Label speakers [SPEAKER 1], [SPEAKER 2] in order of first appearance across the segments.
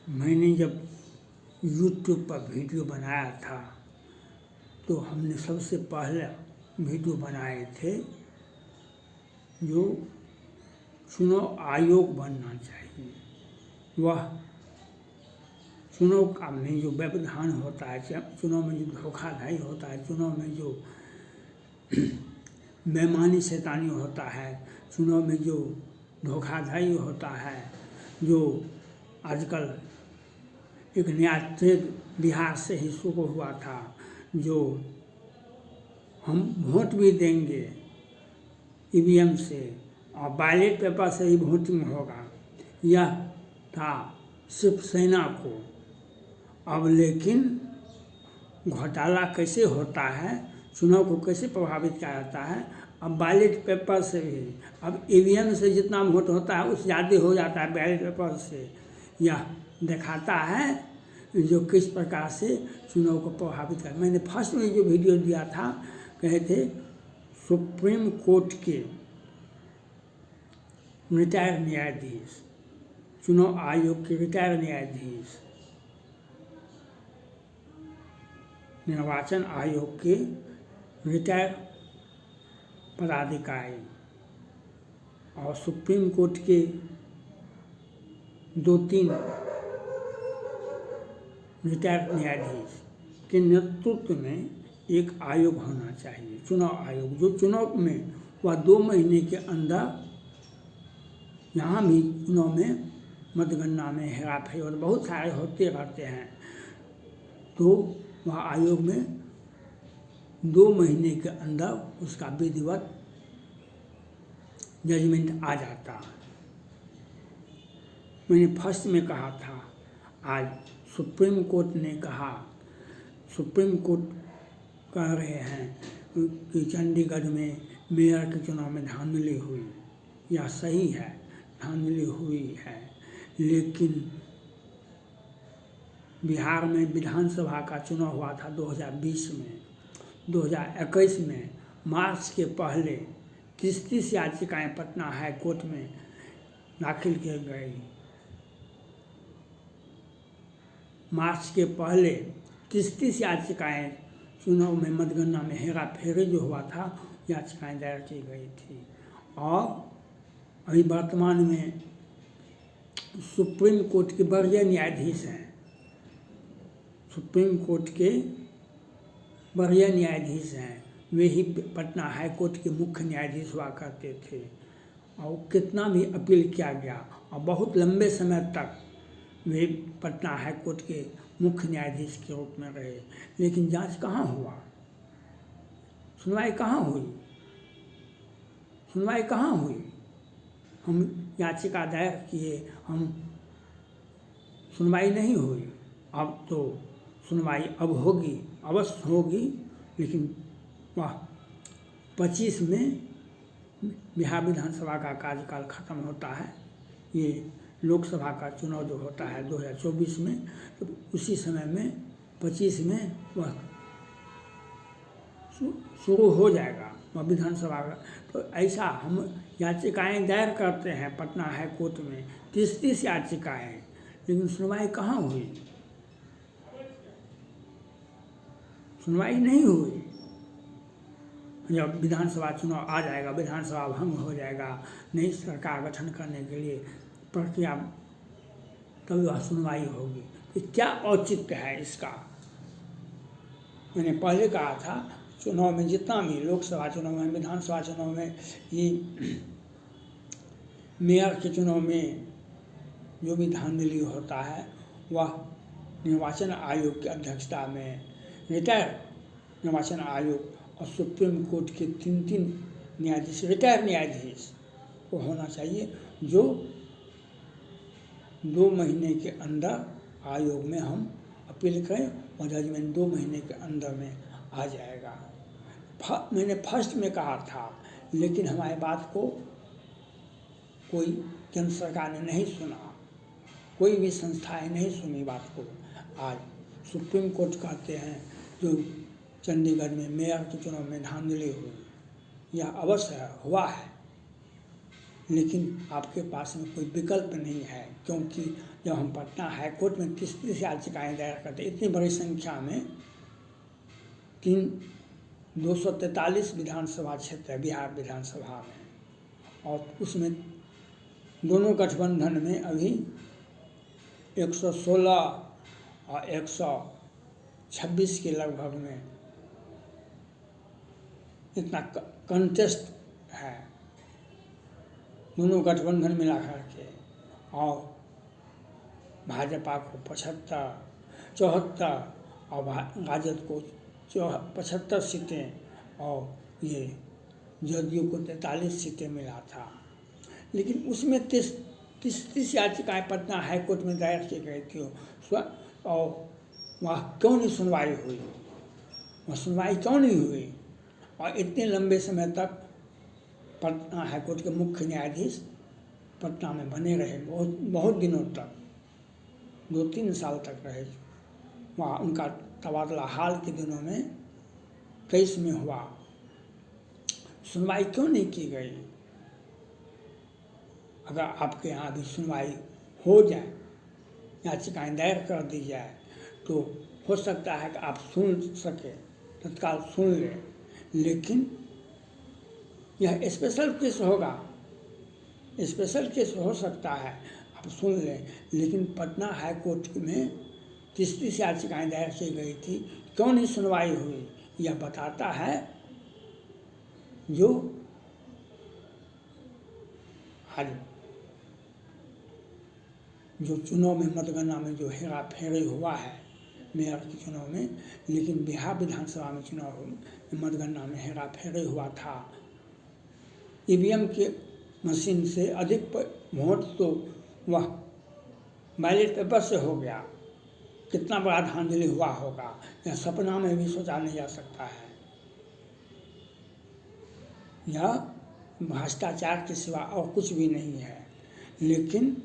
[SPEAKER 1] मैंने जब यूट्यूब पर वीडियो बनाया था तो हमने सबसे पहले वीडियो बनाए थे जो चुनाव आयोग बनना चाहिए। वह चुनाव का में जो व्यवधान होता है, चुनाव में जो धोखाधड़ी होता है, चुनाव में जो बेईमानी शैतानी होता है, चुनाव में जो धोखाधड़ी होता है, जो आजकल एक नया ट्रेंड बिहार से ही शुरू हुआ था, जो हम वोट भी देंगे ईवीएम से और बैलेट पेपर से ही वोटिंग होगा, यह था सिर्फ सेना को। अब लेकिन घोटाला कैसे होता है, चुनाव को कैसे प्रभावित किया जाता है, अब बैलेट पेपर से भी, अब ईवीएम से जितना वोट होता है उससे ज़्यादा हो जाता है बैलेट पेपर से। यह दिखाता है जो किस प्रकार से चुनाव को प्रभावित कर। मैंने फर्स्ट में जो वीडियो दिया था, कहे थे सुप्रीम कोर्ट के रिटायर्ड न्यायाधीश, चुनाव आयोग के रिटायर्ड न्यायाधीश, निर्वाचन आयोग के रिटायर्ड पदाधिकारी और सुप्रीम कोर्ट के 2-3 रिटायर्ड न्यायाधीश के नेतृत्व में एक आयोग होना चाहिए, चुनाव आयोग, जो चुनाव में वह 2 महीने के अंदर, यहाँ भी चुनाव में मतगणना में हेराफेरी और बहुत सारे होते रहते हैं, तो वह आयोग में 2 महीने के अंदर उसका विधिवत जजमेंट आ जाता है। मैंने फर्स्ट में कहा था, आज सुप्रीम कोर्ट ने कहा, सुप्रीम कोर्ट कह रहे हैं कि चंडीगढ़ में मेयर के चुनाव में धांधली हुई। यह सही है, धांधली हुई है, लेकिन बिहार में विधानसभा का चुनाव हुआ था 2020 में, 2021 में मार्च के पहले 30 याचिकाएँ पटना हाई कोर्ट में दाखिल की गई। मार्च के पहले 30 याचिकाएँ चुनाव में मतगणना में हेरा फेरी जो हुआ था, याचिकाएँ दायर की गई थी। और अभी वर्तमान में सुप्रीम कोर्ट के वरीय न्यायाधीश हैं, सुप्रीम कोर्ट के वरीय न्यायाधीश हैं, वे ही पटना हाई कोर्ट के मुख्य न्यायाधीश हुआ करते थे। और कितना भी अपील किया गया और बहुत लंबे समय तक वे पटना हाई कोर्ट के मुख्य न्यायाधीश के रूप में रहे, लेकिन जांच कहाँ हुआ, सुनवाई कहाँ हुई, सुनवाई कहाँ हुई। हम याचिका दायर किए, हम सुनवाई नहीं हुई। अब तो सुनवाई अब होगी, अवश्य होगी, लेकिन वह 25 में बिहार विधानसभा का कार्यकाल खत्म होता है। ये लोकसभा का चुनाव जो होता है 2024 में, तो उसी समय में 25 में वह शुरू हो जाएगा वह विधानसभा का। तो ऐसा हम याचिकाएं दायर करते हैं पटना हाई कोर्ट में, 30 याचिकाएं, लेकिन सुनवाई कहाँ हुई, सुनवाई नहीं हुई। जब विधानसभा चुनाव आ जाएगा, विधानसभा भंग हो जाएगा, नई सरकार गठन करने के लिए प्रक्रिया, तब वह सुनवाई होगी। तो क्या औचित्य है इसका। मैंने पहले कहा था, चुनाव में जितना भी लोकसभा चुनाव में, विधानसभा चुनाव में, ये मेयर के चुनाव में जो भी धांधली होता है, वह निर्वाचन आयोग की अध्यक्षता में रिटायर्ड निर्वाचन आयोग और सुप्रीम कोर्ट के 3 न्यायाधीश, रिटायर्ड न्यायाधीश को होना चाहिए, जो 2 महीने के अंदर आयोग में हम अपील करें और जजमेंट 2 महीने के अंदर में आ जाएगा। मैंने फर्स्ट में कहा था, लेकिन हमारी बात को कोई केंद्र सरकार ने नहीं सुना, कोई भी संस्थाएं नहीं सुनी बात को। आज सुप्रीम कोर्ट कहते हैं जो चंडीगढ़ में मेयर के चुनाव में धांधली हुई, यह अवश्य हुआ है, लेकिन आपके पास में कोई विकल्प नहीं है, क्योंकि जब हम पटना हाई कोर्ट में 30 याचिकाएँ दायर करते, इतनी बड़ी संख्या में 243 विधानसभा क्षेत्र है बिहार विधानसभा में, और उसमें दोनों गठबंधन में अभी 116 और 126 के लगभग में इतना कंटेस्ट है दोनों गठबंधन मिला करके, और भाजपा को 74 और राजद को 75 सीटें, और ये जदयू को 43 सीटें मिला था। लेकिन उसमें 30 याचिकाएँ पटना हाई कोर्ट में दायर की गई थी, और वह क्यों नहीं सुनवाई हुई, वह सुनवाई क्यों नहीं हुई, और इतने लंबे समय तक पटना हाई कोर्ट के मुख्य न्यायाधीश पटना में बने रहे, बहुत दिनों तक, 2-3 साल तक रहे। वहाँ उनका तबादला हाल के दिनों में 23 में हुआ। सुनवाई क्यों नहीं की गई? अगर आपके यहाँ भी सुनवाई हो जाए, याचिकाएँ दायर कर दी जाए, तो हो सकता है कि आप सुन सके, तत्काल सुन लें। लेकिन यह स्पेशल केस होगा, स्पेशल केस हो सकता है, आप सुन लें। लेकिन पटना हाई कोर्ट में 30 याचिकाएँ दायर की गई थी, क्यों नहीं सुनवाई हुई? यह बताता है जो आज जो चुनाव में मतगणना में जो हेरा फेरी हुआ है मेयर के चुनाव में, लेकिन बिहार विधानसभा में चुनाव मतगणना में हेरा फेरी हुआ था। ईवीएम के मशीन से अधिक वोट तो वह बैलेट पेपर से हो गया। कितना बड़ा धांधली हुआ होगा, यह सपना में भी सोचा नहीं जा सकता है। यह भ्रष्टाचार के सिवा और कुछ भी नहीं है, लेकिन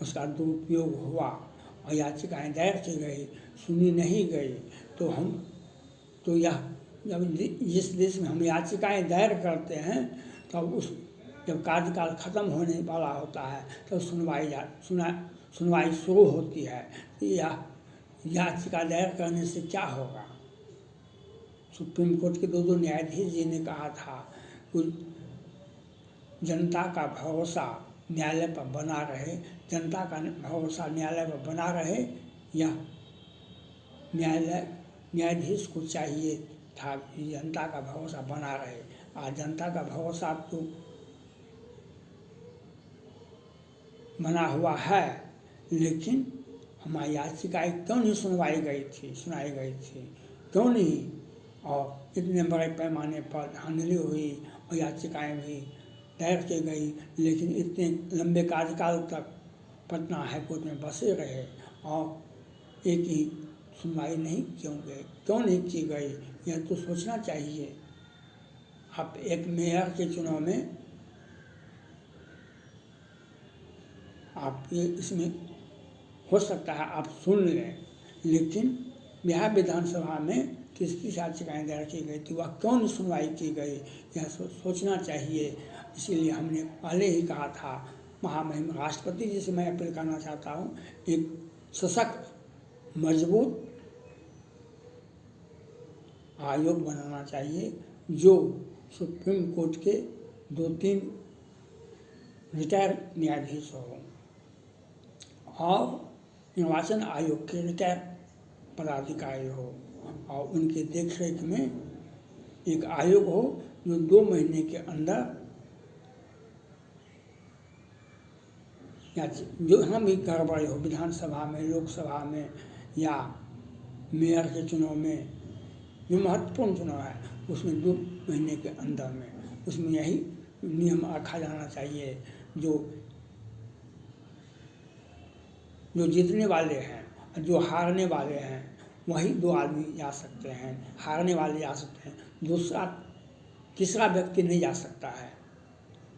[SPEAKER 1] उसका दुरुपयोग हुआ और याचिकाएँ दायर की गई, सुनी नहीं गई। तो यह जब जिस देश में हम याचिकाएँ दायर करते हैं, तब जब कार्यकाल खत्म होने वाला होता है तो सुनवाई शुरू होती है। यह याचिका दायर करने से क्या होगा? सुप्रीम कोर्ट के 2 न्यायाधीश जी ने कहा था कि जनता का भरोसा न्यायालय पर बना रहे, जनता का भरोसा न्यायालय पर बना रहे, यह न्यायाधीश को चाहिए था कि जनता का भरोसा बना रहे। आज जनता का भरोसा तो बना हुआ है, लेकिन हमारी याचिकाएँ क्यों नहीं सुनाई गई थी, क्यों नहीं? और इतने बड़े पैमाने पर धांधली हुई और याचिकाएँ भी दायर की गई, लेकिन इतने लंबे कार्यकाल तक पटना हाई कोर्ट में बसे रहे और एक ही सुनवाई क्यों नहीं की गई? यह तो सोचना चाहिए। आप एक मेयर के चुनाव में आप ये इसमें हो सकता है आप सुन लें, लेकिन बिहार विधानसभा में 30 याचिकाएँ दायर की गई थी, वह क्यों नहीं सुनवाई की गई? यह सोचना चाहिए। इसीलिए हमने पहले ही कहा था, महामहिम राष्ट्रपति जी से मैं अपील करना चाहता हूँ, एक सशक्त मजबूत आयोग बनाना चाहिए जो सुप्रीम कोर्ट के 2-3 रिटायर न्यायाधीश हों और निर्वाचन आयोग के रिटायर पदाधिकारी हो, और उनके देखरेख में एक आयोग हो जो 2 महीने के अंदर या जो हम भी गड़बड़ी हो विधानसभा में, लोकसभा में या मेयर के चुनाव में, जो महत्वपूर्ण चुनाव है उसमें 2 महीने के अंदर में उसमें यही नियम रखा जाना चाहिए। जो जीतने वाले हैं, जो हारने वाले हैं, वही 2 आदमी जा सकते हैं। हारने वाले जा सकते हैं, तीसरा व्यक्ति नहीं जा सकता है।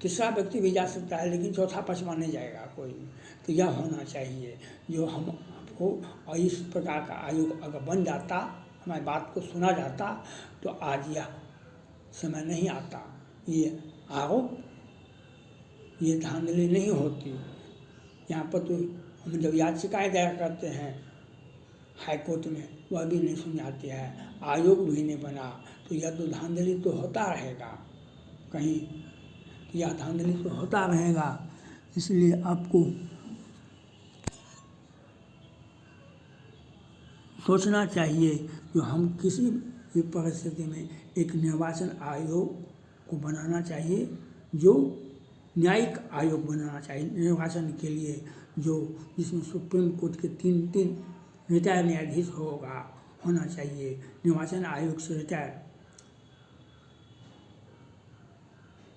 [SPEAKER 1] तीसरा व्यक्ति भी जा सकता है, लेकिन चौथा पांचवा नहीं जाएगा कोई। तो यह होना चाहिए जो हम आपको, और इस प्रकार का आयोग अगर बन जाता, हमारी बात को सुना जाता, तो आज यह समय नहीं आता। ये आरोप ये धांधली नहीं होती। यहाँ पर तो हम जब याचिकाएँ दायर करते हैं हाई कोर्ट में, वह भी नहीं सुन जाती है, आयोग भी नहीं बना, तो यह तो धांधली तो होता रहेगा कहीं, यह धांधली तो होता रहेगा। इसलिए आपको सोचना चाहिए कि हम किसी भी परिस्थिति में एक निर्वाचन आयोग को बनाना चाहिए, जो न्यायिक आयोग बनाना चाहिए निर्वाचन के लिए, जो जिसमें सुप्रीम कोर्ट के 3 रिटायर न्यायाधीश होना चाहिए। निर्वाचन आयोग से रिटायर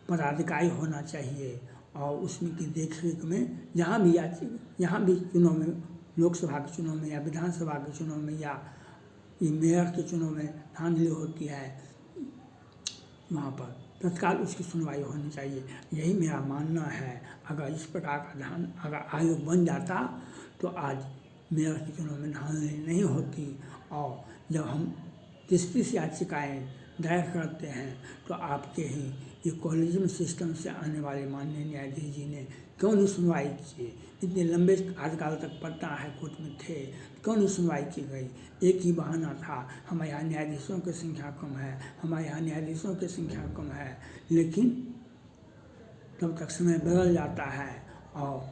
[SPEAKER 1] पदाधिकारी होना चाहिए और उसमें की देखरेख में जहाँ भी चुनाव में, लोकसभा के चुनाव में या विधानसभा के चुनाव में या ये मेयर के चुनाव में धांधली होती है, वहाँ पर तत्काल उसकी सुनवाई होनी चाहिए। यही मेरा मानना है। अगर इस प्रकार का अगर आयोग बन जाता तो आज मेयर के चुनाव में धांधली नहीं होती। और जब हम 30 याचिकाएँ दायर करते हैं तो आपके ही ये कॉलेजियम सिस्टम से आने वाले माननीय न्यायाधीश जी ने क्यों नहीं सुनवाई की? इतने लंबे आजकल तक पटना हाई कोर्ट में थे, क्यों नहीं सुनवाई की गई? एक ही बहाना था, हमारे यहाँ न्यायाधीशों की संख्या कम है, हमारे यहाँ न्यायाधीशों की संख्या कम है। लेकिन तब तक समय बदल जाता है और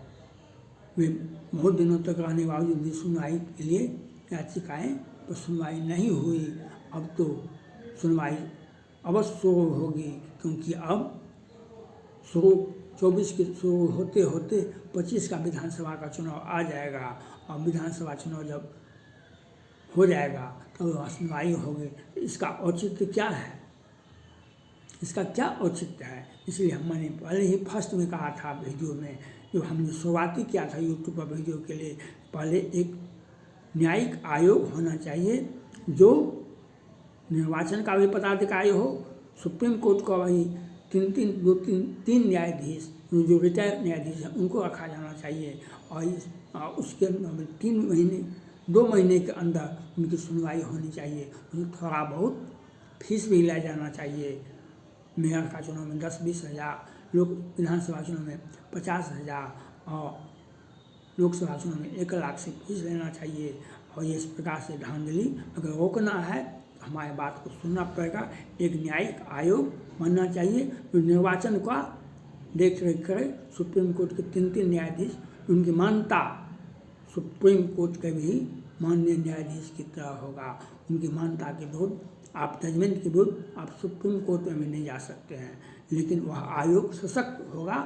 [SPEAKER 1] वे बहुत दिनों तक रहने के बावजूद भी सुनवाई के लिए याचिकाएँ पर सुनवाई नहीं हुई। अब तो सुनवाई अवश्य शुरू होगी, क्योंकि अब 24 के शुरू होते होते 25 का विधानसभा का चुनाव आ जाएगा और विधानसभा चुनाव जब हो जाएगा तो वह सुनवाई होगी। इसका औचित्य क्या है? इसका क्या औचित्य है? इसलिए मैंने पहले ही फर्स्ट में कहा था वीडियो में, जो हमने शुरुआती किया था यूट्यूब पर वीडियो के लिए, पहले एक न्यायिक आयोग होना चाहिए जो निर्वाचन का भी पदाधिकारी हो, सुप्रीम कोर्ट का वही 3 न्यायाधीश जो रिटायर्ड न्यायाधीश हैं उनको रखा जाना चाहिए और उसके 2 महीने के अंदर उनकी सुनवाई होनी चाहिए। उन्हें थोड़ा बहुत फीस भी लिया जाना चाहिए। मेयर का चुनाव में 10-20 हज़ार, विधानसभा चुनाव में 50,000 और लोकसभा चुनाव में 1 लाख से फीस लेना चाहिए। और इस प्रकार से धांधली अगर रोकना है तो हमारी बात को सुनना पड़ेगा। एक न्यायिक आयोग बनना चाहिए जो निर्वाचन का देख रेख करे। सुप्रीम कोर्ट के 3 न्यायाधीश, उनकी मान्यता सुप्रीम कोर्ट के भी माननीय न्यायाधीश की तरह होगा। उनकी मान्यता के विरुद्ध आप जजमेंट के विरुद्ध आप सुप्रीम कोर्ट में भी नहीं जा सकते हैं, लेकिन वह आयोग सशक्त होगा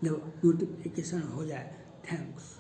[SPEAKER 1] जब नोटिफिकेशन हो जाए। थैंक्स।